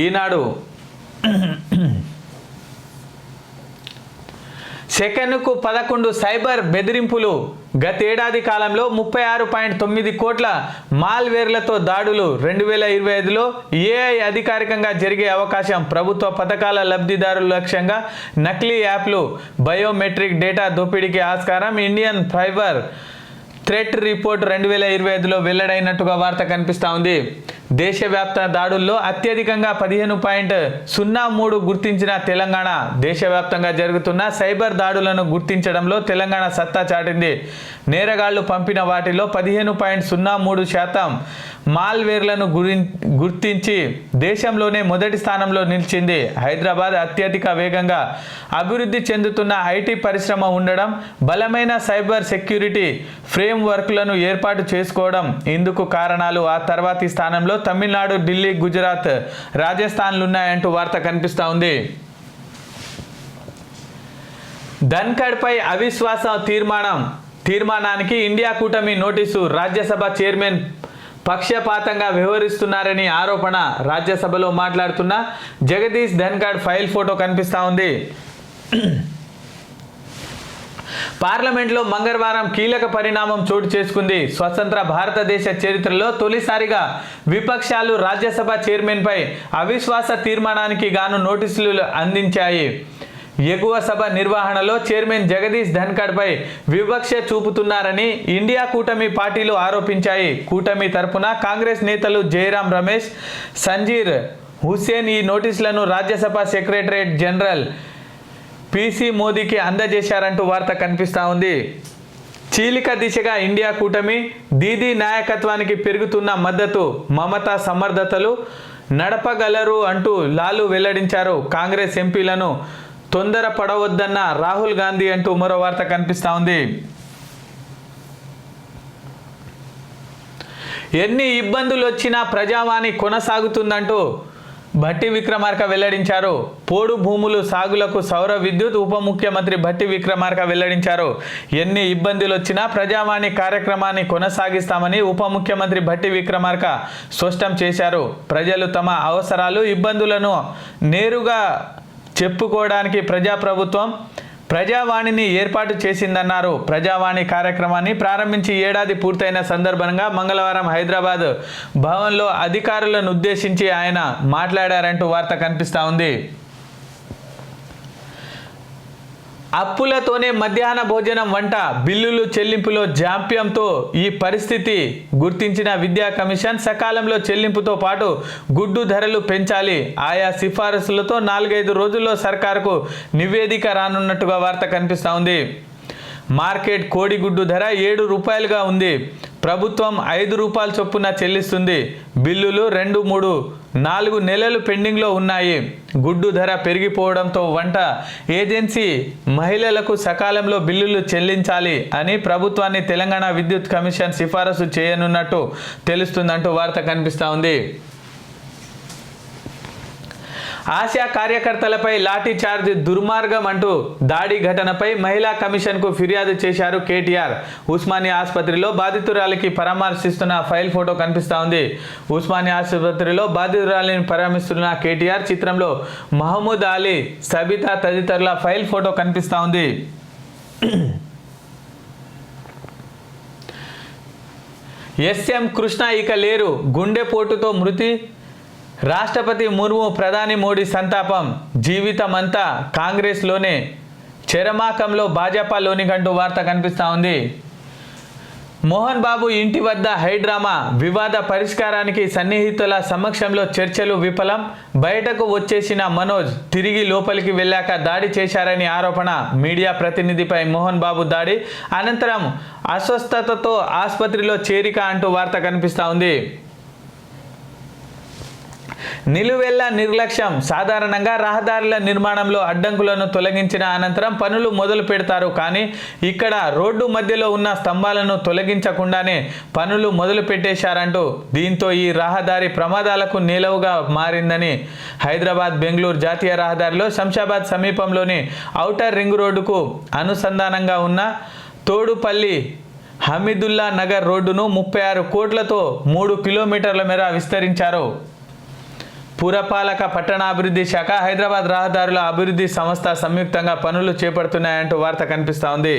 ఈనాడు సెకనుకు 11 సైబర్ బెదిరింపులు. గతేడాది కాలంలో 36.9 కోట్ల మాల్వేర్లతో దాడులు. 2025లో ఏఐ అధికారికంగా జరిగే అవకాశం. ప్రభుత్వ పథకాల లబ్ధిదారుల లక్ష్యంగా నకిలీ యాప్లు, బయోమెట్రిక్ డేటా దోపిడీకి ఆస్కారం. ఇండియన్ సైబర్ థ్రెట్ రిపోర్ట్ 2025లో వెల్లడైనట్టుగా వార్త కనిపిస్తూ ఉంది. దేశవ్యాప్త దాడుల్లో అత్యధికంగా 15.03 గుర్తించిన తెలంగాణ. దేశవ్యాప్తంగా జరుగుతున్న సైబర్ దాడులను గుర్తించడంలో తెలంగాణ సత్తా చాటింది. నేరగాళ్లు పంపిన వాటిలో 15.03% మాల్వేర్లను గుర్తించి దేశంలోనే మొదటి స్థానంలో నిలిచింది. హైదరాబాద్ అత్యధిక వేగంగా అభివృద్ధి చెందుతున్న ఐటీ పరిశ్రమ ఉండడం, బలమైన సైబర్ సెక్యూరిటీ ఫ్రేమ్వర్క్లను ఏర్పాటు చేసుకోవడం ఇందుకు కారణాలు. ఆ తర్వాతి స్థానంలో తమిళనాడు, ఢిల్లీ, గుజరాత్, రాజస్థాన్లు ఉన్నాయంటూ వార్త కనిపిస్తూ ఉంది. ధన్ఖడ్పై అవిశ్వాస తీర్మానానికి ఇండియా కూటమి నోటీసు. రాజ్యసభ చైర్మన్ పక్షపాతంగా వ్యవహరిస్తున్నారని ఆరోపణ. రాజ్యసభలో మాట్లాడుతున్న జగదీష్ ధన్ఖడ్ ఫైల్ ఫోటో కనిపిస్తూ ఉంది. పార్లమెంట్లో మంగళవారం కీలక పరిణామం చోటు చేసుకుంది. స్వతంత్ర భారతదేశ చరిత్రలో తొలిసారిగా విపక్షాలు రాజ్యసభ చైర్మన్పై అవిశ్వాస తీర్మానానికి గాను నోటీసులు అందించాయి. ఎగువ సభ నిర్వహణలో చైర్మన్ జగదీష్ ధన్ఖడ్పై వివక్ష చూపుతున్నారని ఇండియా కూటమి పార్టీలు ఆరోపించాయి. కూటమి తరపున కాంగ్రెస్ నేతలు జయరాం రమేష్, సంజీర్ హుస్సేన్ ఈ నోటీసులను రాజ్యసభ సెక్రటరీ జనరల్ పిసి మోదీకి అందజేశారంటూ వార్త కనిపిస్తూ ఉంది. చీలిక దిశగా ఇండియా కూటమి. దీదీ నాయకత్వానికి పెరుగుతున్న మద్దతు. మమతా సమర్థతలు నడపగలరు అంటూ లాలు వెల్లడించారు. కాంగ్రెస్ ఎంపీలను తొందరపడవద్దన్న రాహుల్ గాంధీ అంటూ మరో వార్త కనిపిస్తూ ఉంది. ఎన్ని ఇబ్బందులు వచ్చినా ప్రజావాణి కొనసాగుతుందంటూ భట్టి విక్రమార్క వెల్లడించారు. పోడు భూములు సాగులకు సౌర విద్యుత్ ఉప ముఖ్యమంత్రి భట్టి విక్రమార్క వెల్లడించారు. ఎన్ని ఇబ్బందులు వచ్చినా ప్రజావాణి కార్యక్రమాన్ని కొనసాగిస్తామని ఉప ముఖ్యమంత్రి భట్టి విక్రమార్క స్పష్టం చేశారు. ప్రజలు తమ అవసరాలు, ఇబ్బందులను నేరుగా చెప్పుకోవడానికి ప్రజాప్రభుత్వం ప్రజావాణిని ఏర్పాటు చేసిందన్నారు. ప్రజావాణి కార్యక్రమాన్ని ప్రారంభించి ఏడాది పూర్తయిన సందర్భంగా మంగళవారం హైదరాబాద్ భవన్లో అధికారులను ఉద్దేశించి ఆయన మాట్లాడారంటూ వార్త కనిపిస్తూ ఉంది. అప్పులతోనే మధ్యాహ్న భోజనం వంట బిల్లులు చెల్లింపులో జాప్యంతో ఈ పరిస్థితి గుర్తించిన విద్యా కమిషన్ సకాలంలో చెల్లింపుతో పాటు గుడ్డు ధరలు పెంచాలి. ఆయా సిఫారసులతో 4-5 రోజుల్లో సర్కారుకు నివేదిక రానున్నట్టుగా వార్త కనిపిస్తూ ఉంది. మార్కెట్ కోడిగుడ్డు ధర 7 రూపాయలుగా ఉంది. ప్రభుత్వం 5 రూపాయల చొప్పున చెల్లిస్తుంది. బిల్లులు 2-3-4 నెలలు పెండింగ్లో ఉన్నాయి. గుడ్డు ధర పెరిగిపోవడంతో వంట ఏజెన్సీ మహిళలకు సకాలంలో బిల్లులు చెల్లించాలి అని ప్రభుత్వాన్ని తెలంగాణ విద్యుత్ కమిషన్ సిఫారసు చేయనున్నట్టు తెలుస్తుందంటూ వార్త కనిపిస్తూ ఉంది. ఆశా కార్యకర్తలపై లాఠీ చార్జ్ దుర్మార్గం అంటూ దాడి ఘటనపై మహిళా కమిషన్కు ఫిర్యాదు చేశారు కేటీఆర్. ఉస్మానియా ఆసుపత్రిలో బాధితురాలికి పరామర్శిస్తున్న ఫైల్ ఫోటో కనిపిస్తూ ఉంది. ఉస్మానియా ఆసుపత్రిలో బాధితురాలిని పరామర్శిస్తున్న కేటీఆర్ చిత్రంలో మహమూద్ అలీ, సబితా తదితరుల ఫైల్ ఫోటో కనిపిస్తూ ఉంది. ఎస్ఎం కృష్ణ ఇక లేరు, గుండెపోటుతో మృతి. రాష్ట్రపతి ముర్ము, ప్రధాని మోడీ సంతాపం. జీవితమంతా కాంగ్రెస్లోనే, చెరమాకంలో భాజపాలోని గంటూ వార్త కనిపిస్తూ ఉంది. మోహన్ బాబు ఇంటి వద్ద హైడ్రామా. వివాద పరిష్కారానికి సన్నిహితుల సమక్షంలో చర్చలు విఫలం. బయటకు వచ్చేసిన మనోజ్ తిరిగి లోపలికి వెళ్ళాక దాడి చేశారని ఆరోపణ. మీడియా ప్రతినిధిపై మోహన్ బాబు దాడి అనంతరం అస్వస్థతతో ఆసుపత్రిలో చేరిక అంటూ వార్త కనిపిస్తూ ఉంది. నిలువెల్ల నిర్లక్ష్యం. సాధారణంగా రహదారుల నిర్మాణంలో అడ్డంకులను తొలగించిన అనంతరం పనులు మొదలు పెడతారు. కానీ ఇక్కడ రోడ్డు మధ్యలో ఉన్న స్తంభాలను తొలగించకుండానే పనులు మొదలు పెట్టేశారంటూ దీంతో ఈ రహదారి ప్రమాదాలకు నిలవుగా మారిందని హైదరాబాద్ బెంగళూరు జాతీయ రహదారిలో శంషాబాద్ సమీపంలోని ఔటర్ రింగ్ రోడ్డుకు అనుసంధానంగా ఉన్న తోడుపల్లి హమీదుల్లా నగర్ రోడ్డును 36 కోట్లతో 3 కిలోమీటర్ల మేర విస్తరించారు. పురపాలక పట్టణాభివృద్ధి శాఖ, హైదరాబాద్ రహదారుల అభివృద్ధి సంస్థ సంయుక్తంగా పనులు చేపడుతున్నాయంటూ వార్త కనిపిస్తూ ఉంది.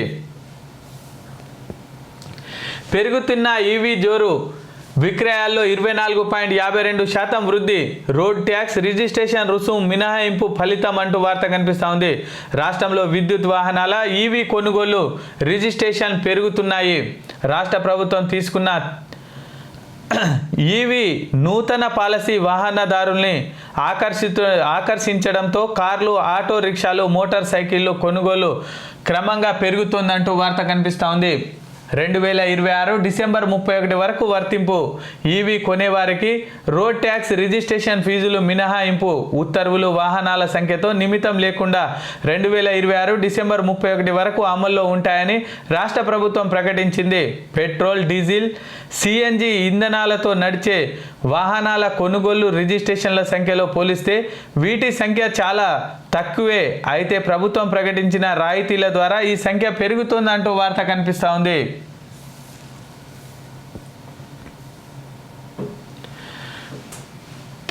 పెరుగుతున్న ఈవీ జోరు, విక్రయాల్లో 24.52% వృద్ధి, రోడ్ ట్యాక్స్ రిజిస్ట్రేషన్ రుసుము మినహాయింపు ఫలితం అంటూ వార్త కనిపిస్తూ ఉంది. రాష్ట్రంలో విద్యుత్ వాహనాల ఈవీ కొనుగోలు రిజిస్ట్రేషన్ పెరుగుతున్నాయి. రాష్ట్ర ప్రభుత్వం తీసుకున్న ఈవీ నూతన పాలసీ వాహనదారుల్ని ఆకర్షించడంతో కార్లు, ఆటో రిక్షాలు, మోటార్ సైకిళ్లు కొనుగోలు క్రమంగా పెరుగుతుందంటూ వార్త కనిపిస్తూ ఉంది. 2026 డిసెంబర్ 31 వరకు వర్తింపు. ఈవీ కొనేవారికి రోడ్ ట్యాక్స్ రిజిస్ట్రేషన్ ఫీజులు మినహాయింపు ఉత్తర్వులు వాహనాల సంఖ్యతో నిమిత్తం లేకుండా 2026 డిసెంబర్ 31 వరకు అమల్లో ఉంటాయని రాష్ట్ర ప్రభుత్వం ప్రకటించింది. పెట్రోల్, డీజిల్, సిఎన్జి ఇంధనాలతో నడిచే వాహనాల కొనుగోలు రిజిస్ట్రేషన్ల సంఖ్యలో పోలిస్తే వీటి సంఖ్య చాలా తక్కువే. అయితే ప్రభుత్వం ప్రకటించిన రాయితీల ద్వారా ఈ సంఖ్య పెరుగుతుందంటూ వార్త కనిపిస్తూ ఉంది.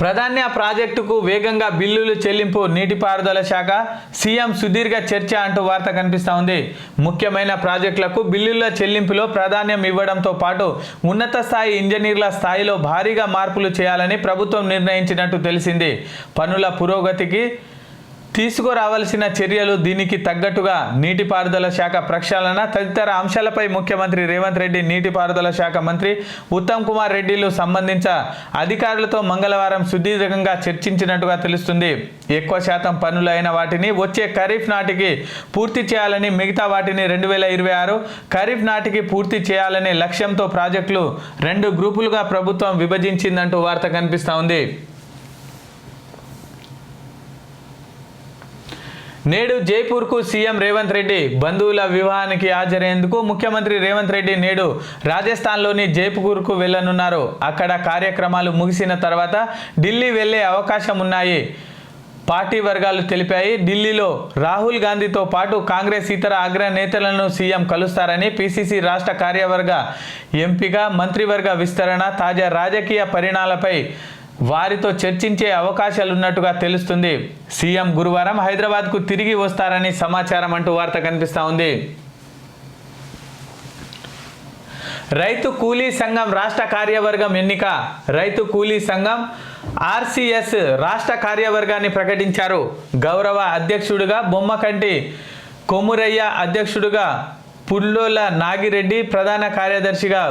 ప్రాధాన్య ప్రాజెక్టుకు వేగంగా బిల్లులు చెల్లింపు, నీటిపారుదల శాఖ, సీఎం సుదీర్ఘ చర్చ అంటూ వార్త కనిపిస్తూ ఉంది. ముఖ్యమైన ప్రాజెక్టులకు బిల్లుల చెల్లింపులో ప్రాధాన్యం ఇవ్వడంతో పాటు ఉన్నత స్థాయి ఇంజనీర్ల స్థాయిలో భారీగా మార్పులు చేయాలని ప్రభుత్వం నిర్ణయించినట్టు తెలిసింది. పనుల పురోగతికి తీసుకురావాల్సిన చర్యలు, దీనికి తగ్గట్టుగా నీటిపారుదల శాఖ ప్రక్షాళన తదితర అంశాలపై ముఖ్యమంత్రి రేవంత్ రెడ్డి, నీటిపారుదల శాఖ మంత్రి ఉత్తమ్ కుమార్ రెడ్డిలు సంబంధించిన అధికారులతో మంగళవారం సుదీర్ఘంగా చర్చించినట్టుగా తెలుస్తుంది. ఎక్కువ శాతం పనులు అయిన వాటిని వచ్చే ఖరీఫ్ నాటికి పూర్తి చేయాలని, మిగతా వాటిని 2026 ఖరీఫ్ నాటికి పూర్తి చేయాలనే లక్ష్యంతో ప్రాజెక్టులు 2 గ్రూపులుగా ప్రభుత్వం విభజించిందంటూ వార్త కనిపిస్తూ ఉంది. నేడు జైపూర్కు సీఎం రేవంత్ రెడ్డి, బంధువుల వివాహానికి హాజరయ్యేందుకు ముఖ్యమంత్రి రేవంత్ రెడ్డి నేడు రాజస్థాన్లోని జైపూర్కు వెళ్లనున్నారు. అక్కడ కార్యక్రమాలు ముగిసిన తర్వాత ఢిల్లీ వెళ్లే అవకాశం ఉన్నాయి పార్టీ వర్గాలు తెలిపాయి. ఢిల్లీలో రాహుల్ గాంధీతో పాటు కాంగ్రెస్ ఇతర అగ్రనేతలను సీఎం కలుస్తారని, పీసీసీ రాష్ట్ర కార్యవర్గ ఎంపిక, మంత్రివర్గ విస్తరణ, తాజా రాజకీయ పరిణామాలపై వారితో చర్చించే అవకాశాలున్నట్టుగా తెలుస్తుంది. సీఎం గురువారం హైదరాబాద్కు తిరిగి వస్తారని సమాచారం అంటూ వార్త కనిపిస్తూ ఉంది. రైతు కూలీ సంఘం రాష్ట్ర కార్యవర్గం ఎన్నిక. రైతు కూలీ సంఘం ఆర్సీఎస్ రాష్ట్ర కార్యవర్గాన్ని ప్రకటించారు. గౌరవ అధ్యక్షుడిగా బొమ్మకంటి కొమురయ్య, అధ్యక్షుడిగా పుల్లోల నాగిరెడ్డి, ప్రధాన కార్యదర్శిగా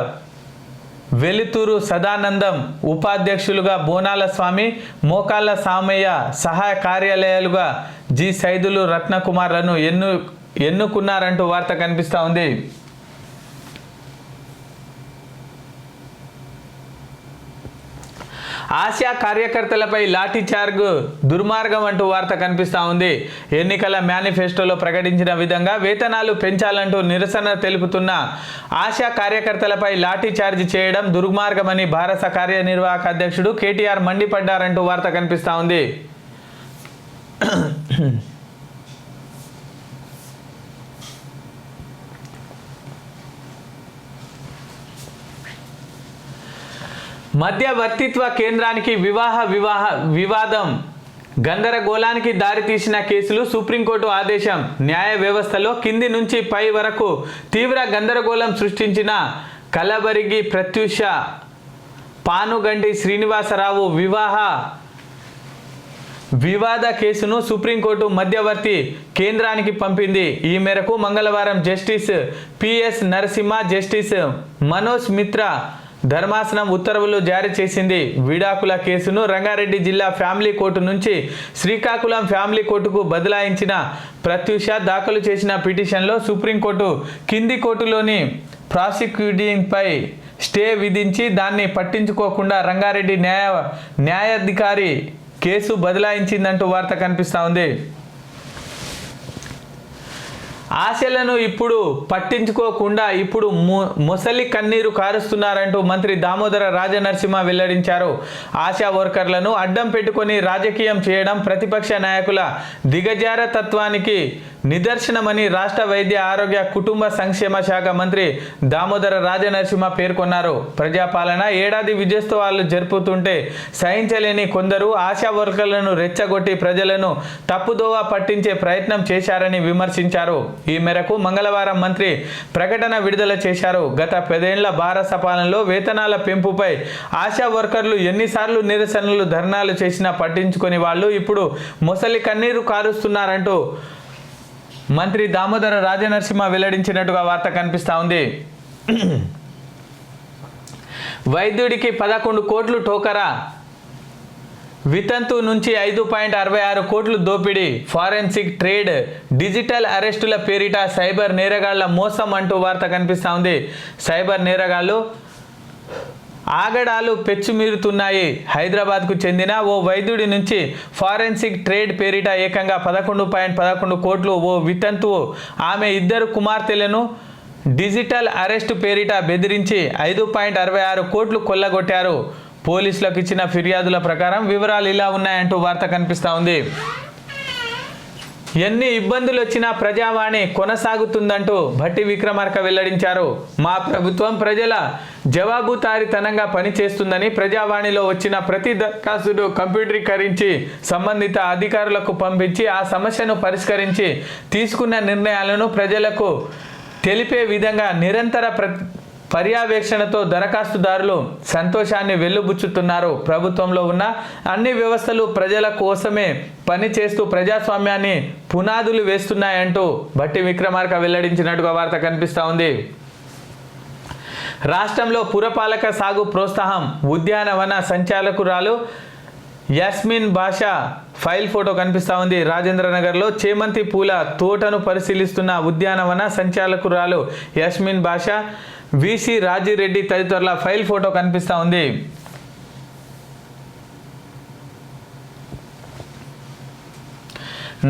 వెలుతూరు సదానందం, ఉపాధ్యక్షులుగా బోనాల స్వామి, మోకాళ్ళ సామయ్య, సహాయ కార్యాలయాలుగా జి సైదులు, రత్నకుమార్లను ఎన్నుకున్నారంటూ వార్త కనిపిస్తూ ఉంది. ఆశా కార్యకర్తలపై లాఠీచార్జ్ దుర్మార్గం అంటూ వార్త కనిపిస్తూ ఉంది. ఎన్నికల మేనిఫెస్టోలో ప్రకటించిన విధంగా వేతనాలు పెంచాలంటూ నిరసన తెలుపుతున్న ఆశా కార్యకర్తలపై లాఠీచార్జ్ చేయడం దుర్మార్గమని భారత కార్యనిర్వాహక అధ్యక్షుడు కేటీఆర్ మండిపడ్డారంటూ వార్త కనిపిస్తూ ఉంది. మధ్యవర్తిత్వ కేంద్రానికి వివాదం గందరగోళానికి దారితీసిన కేసులు, సుప్రీంకోర్టు ఆదేశం. న్యాయ వ్యవస్థలో కింది నుంచి పై వరకు తీవ్ర గందరగోళం సృష్టించిన కలబరిగి ప్రత్యూష పానుగంటి శ్రీనివాసరావు వివాద కేసును సుప్రీంకోర్టు మధ్యవర్తి కేంద్రానికి పంపింది. ఈ మేరకు మంగళవారం justice PS Narasimha, justice Manoj Mitra ధర్మాసనం ఉత్తర్వులు జారీ చేసింది. విడాకుల కేసును రంగారెడ్డి జిల్లా ఫ్యామిలీ కోర్టు నుంచి శ్రీకాకుళం ఫ్యామిలీ కోర్టుకు బదలాయించిన ప్రత్యూష దాఖలు చేసిన పిటిషన్లో సుప్రీంకోర్టు కింది కోర్టులోని ప్రాసిక్యూటింగ్పై స్టే విధించి దాన్ని పట్టించుకోకుండా రంగారెడ్డి న్యాయాధికారి కేసు బదలాయించిందంటూ వార్త కనిపిస్తూ ఉంది. ఆశలను ఇప్పుడు పట్టించుకోకుండా ఇప్పుడు మొసలి కన్నీరు కారుస్తున్నారంటూ మంత్రి దామోదర రాజనరసింహ వెల్లడించారు. ఆశా వర్కర్లను అడ్డం పెట్టుకొని రాజకీయం చేయడం ప్రతిపక్ష నాయకుల దిగజార తత్వానికి నిదర్శనమని రాష్ట్ర వైద్య ఆరోగ్య కుటుంబ సంక్షేమ శాఖ మంత్రి దామోదర రాజనరసింహ పేర్కొన్నారు. ప్రజాపాలన ఏడాది విజయోత్సవాలు జరుపుతుంటే సహించలేని కొందరు ఆశా వర్కర్లను రెచ్చగొట్టి ప్రజలను తప్పుదోవ పట్టించే ప్రయత్నం చేశారని విమర్శించారు. ఈ మేరకు మంగళవారం మంత్రి ప్రకటన విడుదల చేశారు. గత 10 ఏళ్ల భారత పాలనలో వేతనాల పెంపుపై ఆశా వర్కర్లు ఎన్నిసార్లు నిరసనలు ధర్నాలు చేసినా పట్టించుకొని వాళ్ళు ఇప్పుడు మొసలి కన్నీరు కారుస్తున్నారంటూ మంత్రి దామోదర రాజనరసింహ వెల్లడించినట్టుగా వార్త కనిపిస్తూ ఉంది. వైద్యుడికి 11 కోట్లు టోకరా, వితంతు నుంచి 5.66 కోట్లు దోపిడీ, ఫారెన్సిక్ ట్రేడ్, డిజిటల్ అరెస్టుల పేరిట సైబర్ నేరగాళ్ల మోసం అంటూ వార్త కనిపిస్తూ ఉంది. సైబర్ నేరగాళ్లు ఆగడాలు పెచ్చుమీరుతున్నాయి. హైదరాబాద్కు చెందిన ఓ వైద్యుడి నుంచి ఫారెన్సిక్ ట్రేడ్ పేరిట ఏకంగా 11.11 కోట్లు, ఓ వితంతువు ఆమె 2 కుమార్తెలను డిజిటల్ అరెస్ట్ పేరిట బెదిరించి 5.66 కోట్లు కొల్లగొట్టారు. పోలీసులకు ఇచ్చిన ఫిర్యాదుల ప్రకారం వివరాలు ఇలా ఉన్నాయంటూ వార్త కనిపిస్తూ ఉంది. ఎన్ని ఇబ్బందులు వచ్చినా ప్రజావాణి కొనసాగుతుందంటూ భట్టి విక్రమార్క వెల్లడించారు. మా ప్రభుత్వం ప్రజల జవాబుదారీతనంగా పనిచేస్తుందని, ప్రజావాణిలో వచ్చిన ప్రతి దరఖాస్తును కంప్యూటరీకరించి సంబంధిత అధికారులకు పంపించి ఆ సమస్యను పరిష్కరించి తీసుకున్న నిర్ణయాలను ప్రజలకు తెలిపే విధంగా నిరంతర పర్యవేక్షణతో దరఖాస్తుదారులు సంతోషాన్ని వెల్లుబుచ్చుతున్నారు. ప్రభుత్వంలో ఉన్న అన్ని వ్యవస్థలు ప్రజల కోసమే పనిచేస్తూ ప్రజాస్వామ్యాన్ని పునాదులు వేస్తున్నాయంటూ భట్టి విక్రమార్క వెల్లడించినట్టుగా వార్త కనిపిస్తూ ఉంది. రాష్ట్రంలో పురపాలక సాగు ప్రోత్సాహం, ఉద్యానవన సంచాలకురాలు యాస్మిన్ బాషా ఫైల్ ఫోటో కనిపిస్తూ ఉంది. రాజేంద్రనగర్లో చేమంతి పూల తోటను పరిశీలిస్తున్న ఉద్యానవన సంచాలకురాలు యాస్మిన్ బాషా, విసి రాజిరెడ్డి తదితరుల ఫైల్ ఫోటో కనిపిస్తూ ఉంది.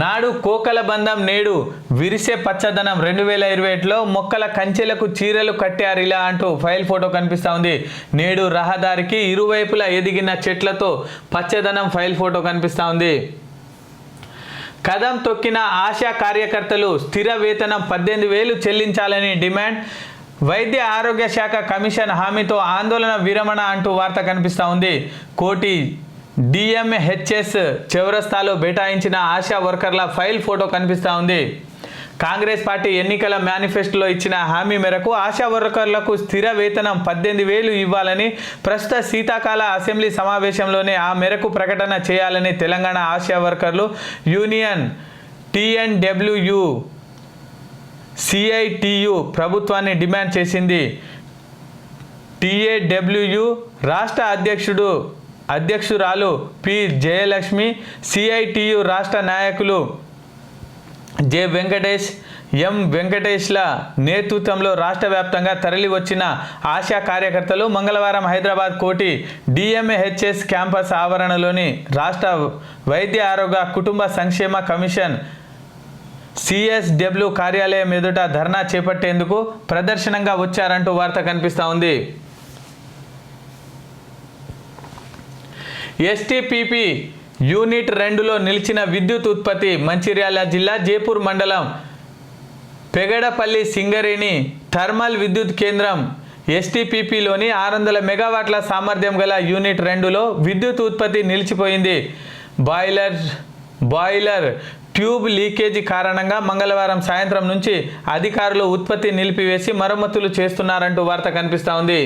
నాడు కోకల బంధం, నేడు విరిసే పచ్చదనం. 2021లో మొక్కల కంచెలకు చీరలు కట్టారిలా అంటూ ఫైల్ ఫోటో కనిపిస్తూ ఉంది. నేడు రహదారికి ఇరువైపులా ఎదిగిన చెట్లతో పచ్చదనం ఫైల్ ఫోటో కనిపిస్తూ ఉంది. కదం తొక్కిన ఆశా కార్యకర్తలు స్థిర వేతనం 18,000 చెల్లించాలని డిమాండ్. వైద్య ఆరోగ్య శాఖ కమిషన్ హామీతో ఆందోళన విరమణ అంటూ వార్త కనిపిస్తూ ఉంది. కోటి డిఎంహెచ్ఎస్ చౌరస్తాలో బైఠాయించిన ఆశా వర్కర్ల ఫైల్ ఫోటో కనిపిస్తూ ఉంది. కాంగ్రెస్ పార్టీ ఎన్నికల మేనిఫెస్టోలో ఇచ్చిన హామీ మేరకు ఆశా వర్కర్లకు స్థిర వేతనం 18,000 ఇవ్వాలని, ప్రస్తుత శీతాకాల అసెంబ్లీ సమావేశంలోనే ఆ మేరకు ప్రకటన చేయాలని తెలంగాణ ఆశా వర్కర్లు యూనియన్ TNWU CITU ప్రభుత్వాన్ని డిమాండ్ చేసింది. TAWU రాష్ట్ర అధ్యక్షురాలు పి జయలక్ష్మి, CITU రాష్ట్ర నాయకులు జె వెంకటేష్, ఎం వెంకటేష్ల నేతృత్వంలో రాష్ట్ర వ్యాప్తంగా తరలి వచ్చిన ఆశా కార్యకర్తలు మంగళవారం హైదరాబాద్ కోటి DMHS క్యాంపస్ ఆవరణలోని రాష్ట్ర వైద్య ఆరోగ్య కుటుంబ సంక్షేమ కమిషన్ CSW కార్యాలయం ఎదుట ధర్నా చేపట్టేందుకు ప్రదర్శనంగా వచ్చారంటూ వార్త కనిపిస్తూ ఉంది. STPP యూనిట్ 2లో నిలిచిన విద్యుత్ ఉత్పత్తి. మంచిర్యాల జిల్లా జేపూర్ మండలం పెగడపల్లి సింగరేణి థర్మల్ విద్యుత్ కేంద్రం STPPలోని 600 మెగావాట్ల సామర్థ్యం గల యూనిట్ 2లో విద్యుత్ ఉత్పత్తి నిలిచిపోయింది. బాయిలర్ ట్యూబ్ లీకేజీ కారణంగా మంగళవారం సాయంత్రం నుంచి అధికారులు ఉత్పత్తి నిలిపివేసి మరమ్మతులు చేస్తున్నారంటూ వార్త కనిపిస్తూ ఉంది.